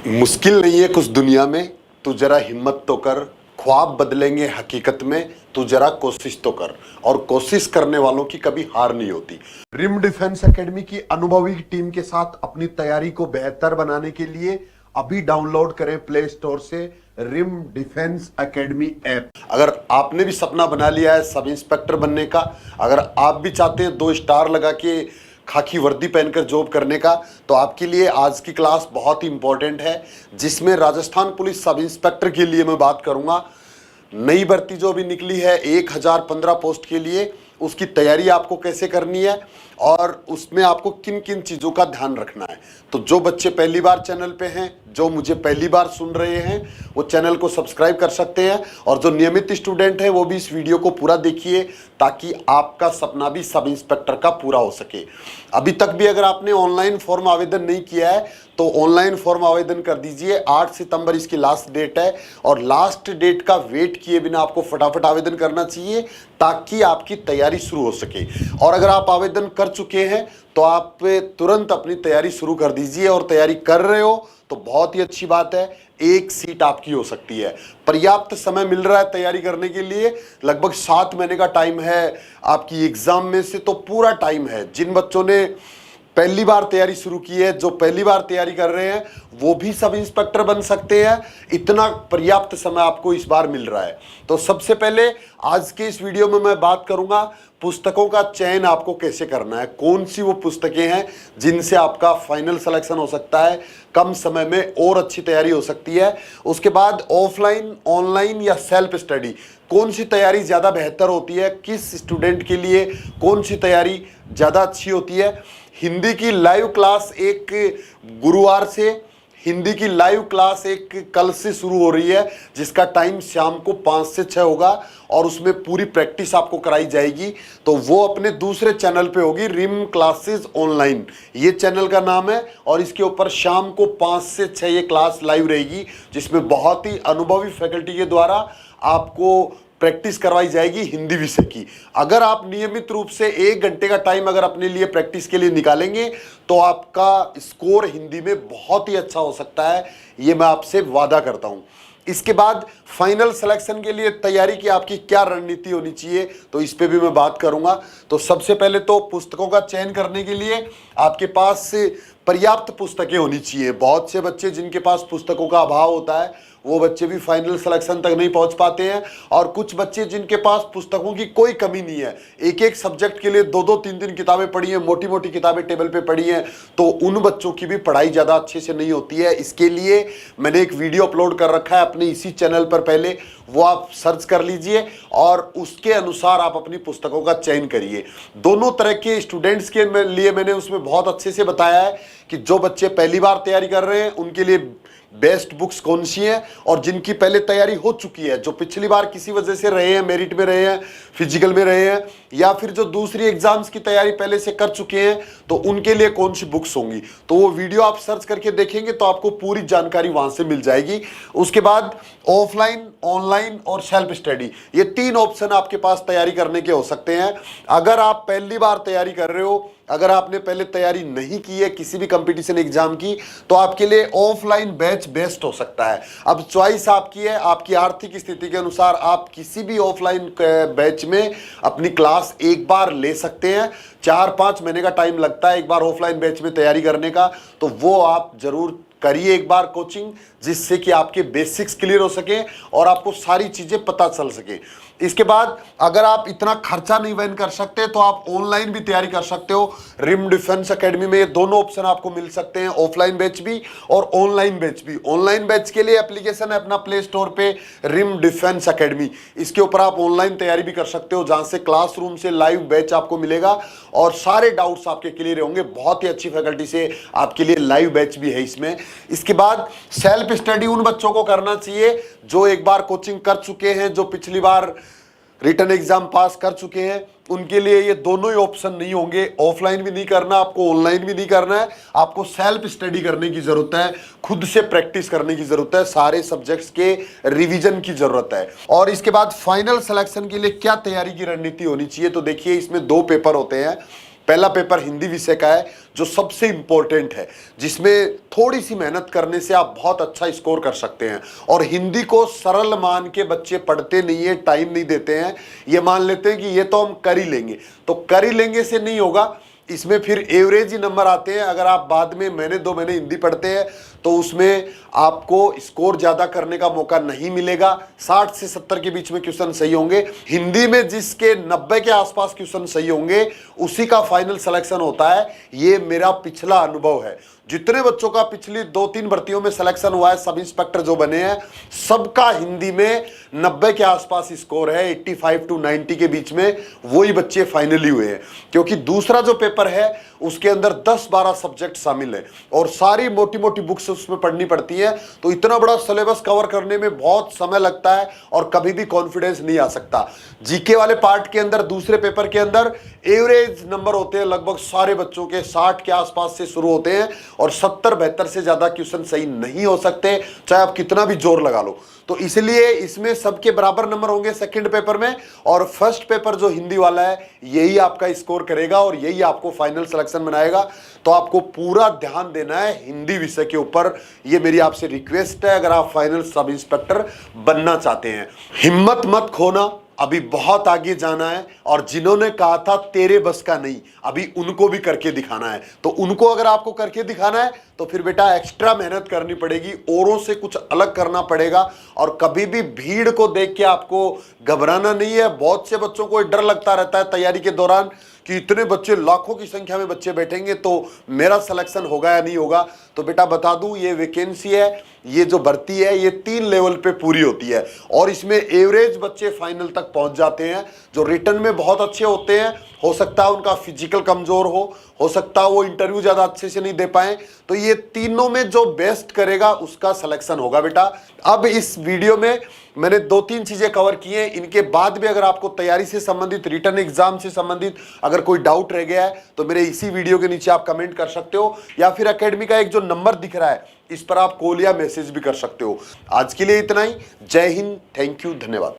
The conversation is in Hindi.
मुश्किल नहीं है कुछ दुनिया में, तू जरा हिम्मत तो कर। ख्वाब बदलेंगे हकीकत में, तू जरा कोशिश तो कर। और कोशिश करने वालों की कभी हार नहीं होती। रिम डिफेंस एकेडमी की अनुभवी टीम के साथ अपनी तैयारी को बेहतर बनाने के लिए अभी डाउनलोड करें प्ले स्टोर से रिम डिफेंस एकेडमी ऐप। अगर आपने भी सपना बना लिया है सब इंस्पेक्टर बनने का, अगर आप भी चाहते हैं 2 स्टार लगा के खाकी वर्दी पहनकर जॉब करने का, तो आपके लिए आज की क्लास बहुत ही इंपॉर्टेंट है, जिसमें राजस्थान पुलिस सब इंस्पेक्टर के लिए मैं बात करूंगा। नई भर्ती जो अभी निकली है 1015 पोस्ट के लिए, उसकी तैयारी आपको कैसे करनी है और उसमें आपको किन किन चीज़ों का ध्यान रखना है। तो जो बच्चे पहली बार चैनल पे हैं, जो मुझे पहली बार सुन रहे हैं, वो चैनल को सब्सक्राइब कर सकते हैं। और जो नियमित स्टूडेंट हैं वो भी इस वीडियो को पूरा देखिए, ताकि आपका सपना भी सब इंस्पेक्टर का पूरा हो सके। अभी तक भी अगर आपने ऑनलाइन फॉर्म आवेदन नहीं किया है तो ऑनलाइन फॉर्म आवेदन कर दीजिए। 8 सितंबर इसकी लास्ट डेट है और लास्ट डेट का वेट किए बिना आपको फटाफट आवेदन करना चाहिए, ताकि आपकी तैयारी शुरू हो सके। और अगर आप आवेदन कर चुके हैं तो आप तुरंत अपनी तैयारी शुरू कर दीजिए, और तैयारी कर रहे हो तो बहुत ही अच्छी बात है, एक सीट आपकी हो सकती है। पर्याप्त समय मिल रहा है तैयारी करने के लिए, लगभग 7 महीने का टाइम है आपकी एग्जाम में से, तो पूरा टाइम है। जिन बच्चों ने पहली बार तैयारी शुरू की है, जो पहली बार तैयारी कर रहे हैं, वो भी सब इंस्पेक्टर बन सकते हैं। इतना पर्याप्त समय आपको इस बार मिल रहा है। तो सबसे पहले आज के इस वीडियो में मैं बात करूंगा पुस्तकों का चयन आपको कैसे करना है, कौन सी वो पुस्तकें हैं जिनसे आपका फाइनल सिलेक्शन हो सकता है, कम समय में और अच्छी तैयारी हो सकती है। उसके बाद ऑफलाइन, ऑनलाइन या सेल्फ स्टडी, कौन सी तैयारी ज़्यादा बेहतर होती है, किस स्टूडेंट के लिए कौन सी तैयारी ज़्यादा अच्छी होती है। हिंदी की लाइव क्लास एक गुरुवार से, हिंदी की लाइव क्लास एक कल से शुरू हो रही है, जिसका टाइम शाम को 5 से 6 होगा और उसमें पूरी प्रैक्टिस आपको कराई जाएगी। तो वो अपने दूसरे चैनल पे होगी, रिम क्लासेस ऑनलाइन, ये चैनल का नाम है। और इसके ऊपर शाम को 5 से 6 ये क्लास लाइव रहेगी, जिसमें बहुत ही अनुभवी फैकल्टी के द्वारा आपको प्रैक्टिस करवाई जाएगी हिंदी विषय की। अगर आप नियमित रूप से 1 घंटे का टाइम अगर अपने लिए प्रैक्टिस के लिए निकालेंगे तो आपका स्कोर हिंदी में बहुत ही अच्छा हो सकता है, ये मैं आपसे वादा करता हूं। इसके बाद फाइनल सिलेक्शन के लिए तैयारी की आपकी क्या रणनीति होनी चाहिए, तो इस पे भी मैं बात करूंगा। तो सबसे पहले तो पुस्तकों का चयन करने के लिए आपके पास पर्याप्त पुस्तकें होनी चाहिए। बहुत से बच्चे जिनके पास पुस्तकों का अभाव होता है, वो बच्चे भी फाइनल सिलेक्शन तक नहीं पहुंच पाते हैं। और कुछ बच्चे जिनके पास पुस्तकों की कोई कमी नहीं है, एक एक सब्जेक्ट के लिए 2-2 3-3 किताबें पढ़ी हैं, मोटी मोटी किताबें टेबल पे पढ़ी हैं, तो उन बच्चों की भी पढ़ाई ज़्यादा अच्छे से नहीं होती है। इसके लिए मैंने एक वीडियो अपलोड कर रखा है अपने इसी चैनल पर, पहले वो आप सर्च कर लीजिए और उसके अनुसार आप अपनी पुस्तकों का चयन करिए। दोनों तरह के स्टूडेंट्स के लिए मैंने उसमें बहुत अच्छे से बताया है कि जो बच्चे पहली बार तैयारी कर रहे हैं उनके लिए बेस्ट बुक्स कौन सी हैं, और जिनकी पहले तैयारी हो चुकी है, जो पिछली बार किसी वजह से रहे हैं, मेरिट में रहे हैं, फिजिकल में रहे हैं, या फिर जो दूसरी एग्जाम्स की तैयारी पहले से कर चुके हैं, तो उनके लिए कौन सी बुक्स होंगी। तो वो वीडियो आप सर्च करके देखेंगे तो आपको पूरी जानकारी वहां से मिल जाएगी। उसके बाद ऑफलाइन, ऑनलाइन और सेल्फ स्टडी, ये 3 ऑप्शन आपके पास तैयारी करने के हो सकते हैं। अगर आप पहली बार तैयारी कर रहे हो, अगर आपने पहले तैयारी नहीं की है किसी भी कंपटीशन एग्जाम की, तो आपके लिए ऑफलाइन बैच बेस्ट हो सकता है। अब चॉइस आपकी है, आपकी आर्थिक स्थिति के अनुसार आप किसी भी ऑफलाइन बैच में अपनी क्लास एक बार ले सकते हैं। 4-5 महीने का टाइम लगता है एक बार ऑफलाइन बैच में तैयारी करने का, तो वो आप जरूर करिए एक बार कोचिंग, जिससे कि आपके बेसिक्स क्लियर हो सके और आपको सारी चीजें पता चल सके। इसके बाद अगर आप इतना खर्चा नहीं वहन कर सकते तो आप ऑनलाइन भी तैयारी कर सकते हो। रिम डिफेंस एकेडमी में ये दोनों ऑप्शन आपको मिल सकते हैं, ऑफलाइन बैच भी और ऑनलाइन बैच भी। ऑनलाइन बैच के लिए एप्लीकेशन है अपना प्ले स्टोर पे, रिम डिफेंस एकेडमी, इसके ऊपर आप ऑनलाइन तैयारी भी कर सकते हो, जहां से क्लासरूम से लाइव बैच आपको मिलेगा और सारे डाउट्स आपके क्लियर होंगे। बहुत ही अच्छी फैकल्टी से आपके लिए लाइव बैच भी है इसमें। इसके बाद सेल्फ स्टडी उन बच्चों को करना चाहिए जो एक बार कोचिंग कर चुके हैं, जो पिछली बार रिटन एग्जाम पास कर चुके हैं, उनके लिए ये दोनों ही ऑप्शन नहीं होंगे। ऑफलाइन भी नहीं करना आपको, ऑनलाइन भी नहीं करना है, आपको सेल्फ स्टडी करने की जरूरत है, खुद से प्रैक्टिस करने की जरूरत है, सारे सब्जेक्ट्स के रिवीजन की जरूरत है। और इसके बाद फाइनल सिलेक्शन के लिए क्या तैयारी की रणनीति होनी चाहिए, तो देखिए इसमें 2 पेपर होते हैं। पहला पेपर हिंदी विषय का है जो सबसे इंपॉर्टेंट है, जिसमें थोड़ी सी मेहनत करने से आप बहुत अच्छा स्कोर कर सकते हैं। और हिंदी को सरल मान के बच्चे पढ़ते नहीं है, टाइम नहीं देते हैं, ये मान लेते हैं कि ये तो हम कर ही लेंगे। तो कर ही लेंगे से नहीं होगा, इसमें फिर एवरेज ही नंबर आते हैं। अगर आप बाद में महीने 2 महीने हिंदी पढ़ते हैं तो उसमें आपको स्कोर ज़्यादा करने का मौका नहीं मिलेगा। 60 से 70 के बीच में क्वेश्चन सही होंगे। हिंदी में जिसके 90 के आसपास क्वेश्चन सही होंगे उसी का फाइनल सिलेक्शन होता है। ये मेरा पिछला अनुभव है। जितने बच्चों का पिछली 2-3 भर्तियों में सिलेक्शन हुआ है, सब इंस्पेक्टर जो बने हैं, सबका हिंदी में 90 के आसपास स्कोर है। 85 to 90 के बीच में वही बच्चे फाइनली हुए हैं। क्योंकि दूसरा जो पेपर है उसके अंदर 10-12 सब्जेक्ट शामिल है और सारी मोटी मोटी बुक्स उसमें पढ़नी पड़ती है। तो इतना बड़ा सिलेबस कवर करने में बहुत समय लगता है और कभी भी कॉन्फिडेंस नहीं आ सकता। जीके वाले पार्ट के अंदर, दूसरे पेपर के अंदर एवरेज नंबर होते हैं, लगभग सारे बच्चों के 60 के आसपास से शुरू होते हैं और 70-72 से ज्यादा क्वेश्चन सही नहीं हो सकते, चाहे आप कितना भी जोर लगा लो। तो इसलिए इसमें सबके बराबर नंबर होंगे सेकंड पेपर में, और फर्स्ट पेपर जो हिंदी वाला है यही आपका स्कोर करेगा और यही आपको फाइनल सिलेक्शन बनाएगा। तो आपको पूरा ध्यान देना है हिंदी विषय के ऊपर, ये मेरी आपसे रिक्वेस्ट है अगर आप फाइनल सब इंस्पेक्टर बनना चाहते हैं। हिम्मत मत खोना, अभी बहुत आगे जाना है। और जिन्होंने कहा था तेरे बस का नहीं, अभी उनको भी करके दिखाना है। तो उनको अगर आपको करके दिखाना है तो फिर बेटा एक्स्ट्रा मेहनत करनी पड़ेगी, औरों से कुछ अलग करना पड़ेगा। और कभी भी भीड़ को देख के आपको घबराना नहीं है। बहुत से बच्चों को डर लगता रहता है तैयारी के दौरान कि इतने बच्चे, लाखों की संख्या में बच्चे बैठेंगे तो मेरा सिलेक्शन होगा या नहीं होगा। तो बेटा बता दूं, ये वैकेंसी है, ये जो भर्ती है, ये 3 लेवल पे पूरी होती है और इसमें एवरेज बच्चे फाइनल तक पहुंच जाते हैं। जो रिटर्न में बहुत अच्छे होते हैं, हो सकता है उनका फिजिकल कमजोर हो सकता है वो इंटरव्यू ज्यादा अच्छे से नहीं दे पाए। तो ये तीनों में जो बेस्ट करेगा उसका सिलेक्शन होगा बेटा। अब इस वीडियो में मैंने 2-3 चीजें कवर की हैं। इनके बाद भी अगर आपको तैयारी से संबंधित, रिटर्न एग्जाम से संबंधित अगर कोई डाउट रह गया है तो मेरे इसी वीडियो के नीचे आप कमेंट कर सकते हो, या फिर एकेडमी का एक जो नंबर दिख रहा है इस पर आप कॉल या मैसेज भी कर सकते हो। आज के लिए इतना ही। जय हिंद, थैंक यू, धन्यवाद।